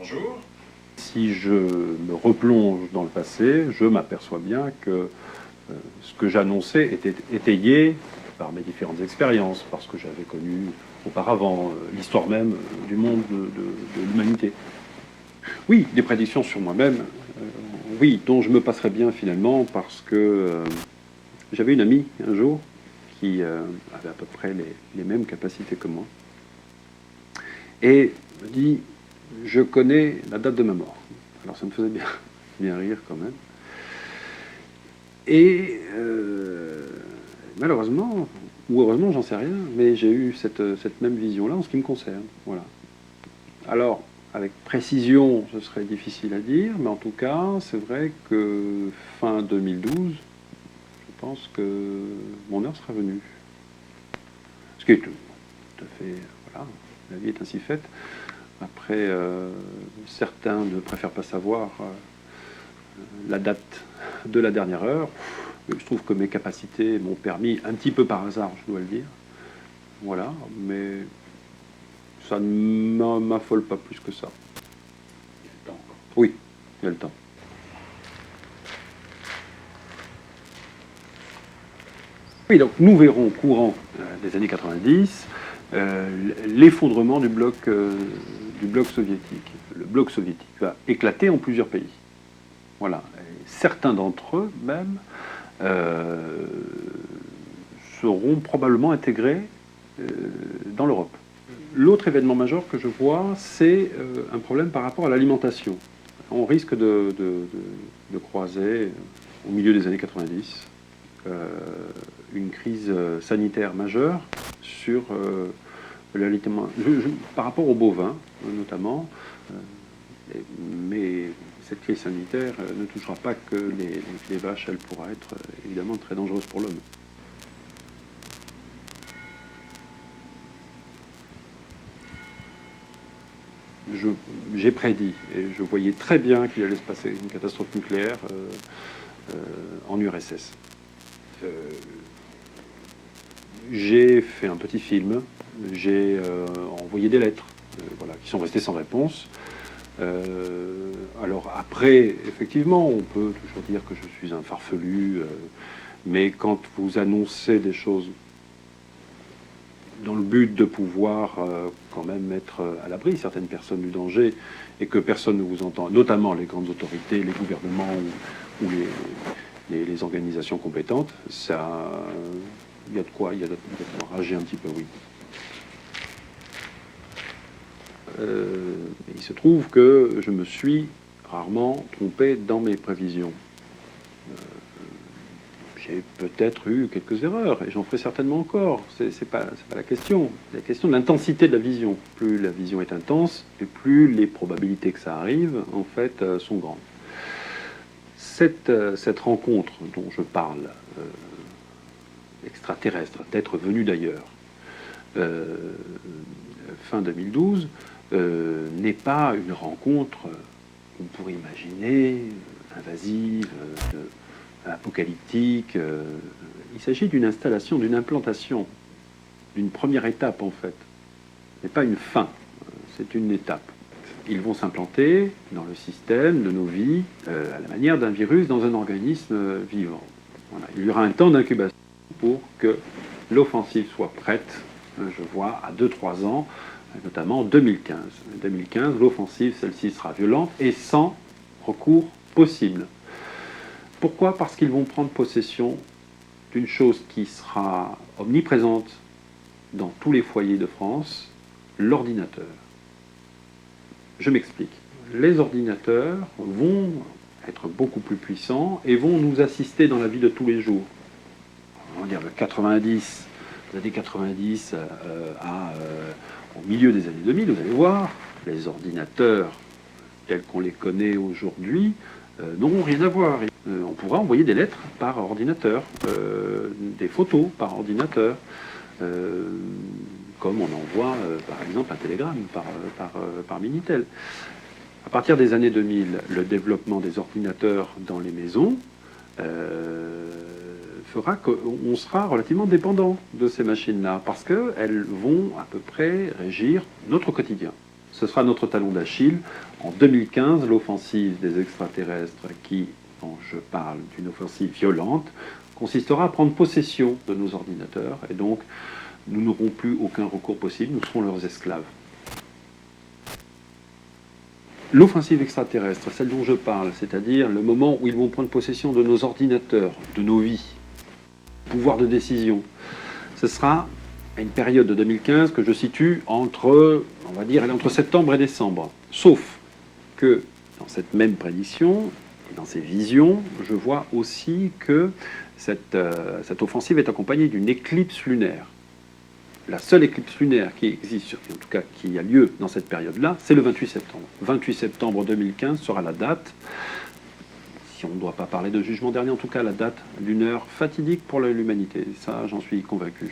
Bonjour. Si je me replonge dans le passé, je m'aperçois bien que ce que j'annonçais était étayé par mes différentes expériences, parce que j'avais connu auparavant l'histoire même du monde de l'humanité. Oui, des prédictions sur moi-même, oui, dont je me passerais bien finalement, parce que j'avais une amie un jour qui avait à peu près les mêmes capacités que moi, et me dit, je connais la date de ma mort. Alors ça me faisait bien rire quand même. Et malheureusement, ou heureusement, j'en sais rien, mais j'ai eu cette même vision-là en ce qui me concerne. Voilà. Alors, avec précision, ce serait difficile à dire, mais en tout cas, c'est vrai que fin 2012, je pense que mon heure sera venue. Ce qui est tout à fait... Voilà, la vie est ainsi faite. Après, certains ne préfèrent pas savoir la date de la dernière heure. Je trouve que mes capacités m'ont permis, un petit peu par hasard, je dois le dire. Voilà, mais ça ne m'affole pas plus que ça. Il y a le temps. Oui, il y a le temps. Oui, donc nous verrons au courant des années 90 l'effondrement du bloc soviétique. Le bloc soviétique va éclater en plusieurs pays. Voilà. Et certains d'entre eux, même, seront probablement intégrés dans l'Europe. L'autre événement majeur que je vois, c'est un problème par rapport à l'alimentation. On risque de croiser, au milieu des années 90, une crise sanitaire majeure sur l'alimentation, par rapport aux bovins, notamment. Mais cette crise sanitaire ne touchera pas que les vaches, elle pourra être évidemment très dangereuse pour l'homme. J'ai prédit, et je voyais très bien qu'il allait se passer une catastrophe nucléaire en URSS. J'ai fait un petit film, j'ai envoyé des lettres, voilà, qui sont restées sans réponse. Alors après, effectivement, on peut toujours dire que je suis un farfelu, mais quand vous annoncez des choses dans le but de pouvoir quand même mettre à l'abri certaines personnes du danger et que personne ne vous entend, notamment les grandes autorités, les gouvernements ou les organisations compétentes, ça, il y a de quoi rager un petit peu, oui. Il se trouve que je me suis rarement trompé dans mes prévisions. J'ai peut-être eu quelques erreurs, et j'en ferai certainement encore. C'est pas la question. C'est la question de l'intensité de la vision. Plus la vision est intense, et plus les probabilités que ça arrive, en fait, sont grandes. Cette rencontre dont je parle, extraterrestre, d'être venu d'ailleurs, fin 2012, n'est pas une rencontre qu'on pourrait imaginer, invasive, apocalyptique. Il s'agit d'une installation, d'une implantation, d'une première étape en fait. Ce n'est pas une fin, c'est une étape. Ils vont s'implanter dans le système de nos vies à la manière d'un virus dans un organisme vivant. Voilà. Il y aura un temps d'incubation pour que l'offensive soit prête, je vois, à 2-3 ans, notamment en 2015. En 2015, l'offensive, celle-ci sera violente et sans recours possible. Pourquoi? Parce qu'ils vont prendre possession d'une chose qui sera omniprésente dans tous les foyers de France, l'ordinateur. Je m'explique. Les ordinateurs vont être beaucoup plus puissants et vont nous assister dans la vie de tous les jours. On va dire les années 90 au milieu des années 2000, vous allez voir, les ordinateurs tels qu'on les connaît aujourd'hui n'auront rien à voir. On pourra envoyer des lettres par ordinateur, des photos par ordinateur, comme on envoie par exemple un télégramme par Minitel. À partir des années 2000, le développement des ordinateurs dans les maisons fera qu'on sera relativement dépendant de ces machines-là, parce qu'elles vont à peu près régir notre quotidien. Ce sera notre talon d'Achille. En 2015, l'offensive des extraterrestres, dont je parle d'une offensive violente, consistera à prendre possession de nos ordinateurs, et donc nous n'aurons plus aucun recours possible, nous serons leurs esclaves. L'offensive extraterrestre, celle dont je parle, c'est-à-dire le moment où ils vont prendre possession de nos ordinateurs, de nos vies, pouvoir de décision, ce sera à une période de 2015 que je situe entre, on va dire, entre septembre et décembre. Sauf que dans cette même prédiction, et dans ces visions, je vois aussi que cette offensive est accompagnée d'une éclipse lunaire. La seule éclipse lunaire qui existe, en tout cas qui a lieu dans cette période-là, c'est le 28 septembre. 28 septembre 2015 sera la date, si on ne doit pas parler de jugement dernier, en tout cas la date d'une heure fatidique pour l'humanité. Ça, j'en suis convaincu.